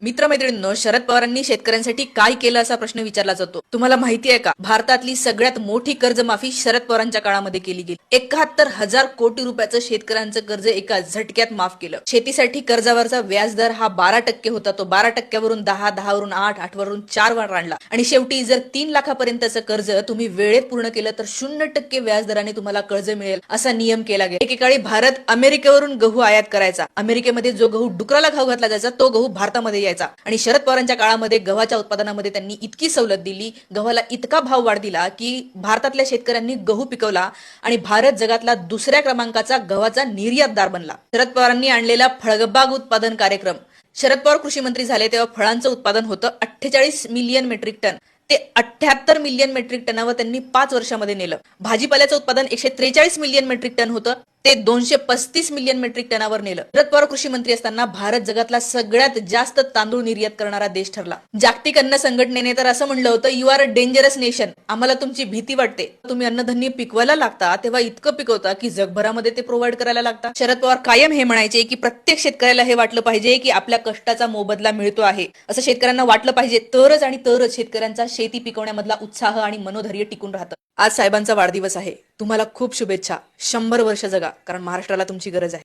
मित्रमैत्रिणींनो, शरद पवारांनी शेतकऱ्यांसाठी काय केलं असा प्रश्न विचारला जातो. तुम्हाला माहिती आहे का, भारतातली सगळ्यात मोठी कर्जमाफी शरद पवारांच्या काळामध्ये केली गेली. 71,000 कोटी रुपयाचं शेतकऱ्यांचं कर्ज एका झटक्यात माफ केलं. शेतीसाठी कर्जावरचा व्याजदर हा 12% होता, तो 12%वरून 10, 10वरून 8, 8वरून 4 वर आणला. आणि शेवटी जर 3 लाखापर्यंतचं कर्ज तुम्ही वेळेत पूर्ण केलं तर 0% व्याजदराने तुम्हाला कर्ज मिळेल असा नियम केला गेला. एकेकाळी भारत अमेरिकेवरून गहू आयात करायचा. अमेरिकेमध्ये जो गहू डुकराला खाऊ घातला जायचा तो गहू भारतामध्ये यायचा. आणि शरद पवारांच्या काळामध्ये गव्हाच्या उत्पादनामध्ये त्यांनी इतकी सवलत दिली, गव्हाला इतका भाव वाढ दिला की भारतातल्या शेतकऱ्यांनी गहू पिकवला आणि भारत जगातला दुसऱ्या क्रमांकाचा गव्हाचा निर्यातदार बनला. शरद पवारांनी आणलेला फळबाग उत्पादन कार्यक्रम, शरद पवार कृषी मंत्री झाले तेव्हा फळांचं उत्पादन होतं 48 मिलियन मेट्रिक टन, ते 78 मिलियन मेट्रिक टनावर त्यांनी 5 वर्षामध्ये नेलं. भाजीपाल्याचं उत्पादन 143 मिलियन मेट्रिक टन होतं, ते 235 मिलियन मेट्रिक टनावर नेलं. शरद पवार कृषी मंत्री असताना भारत जगातला सगळ्यात जास्त तांदूळ निर्यात करणारा देश ठरला. जागतिक अन्न संघटनेने तर असं म्हणलं होतं, you are a dangerous nation, आम्हाला तुमची भीती वाटते. तुम्ही अन्नधान्य पिकवायला लागता तेव्हा इतकं पिकवता की जगभरामध्ये ते प्रोव्हाइड करायला लागता. शरद पवार कायम हे म्हणायचे की प्रत्येक शेतकऱ्याला हे वाटलं पाहिजे की आपल्या कष्टाचा मोबदला मिळतो आहे, असं शेतकऱ्यांना वाटलं पाहिजे. तरच आणि तरच शेतकऱ्यांचा शेती पिकवण्यामधला उत्साह आणि मनोधैर्य टिकून राहतं. आज साहेबांचा वाढदिवस आहे, तुम्हाला खूप शुभेच्छा. 100 वर्ष जगा, कारण महाराष्ट्राला तुमची गरज आहे.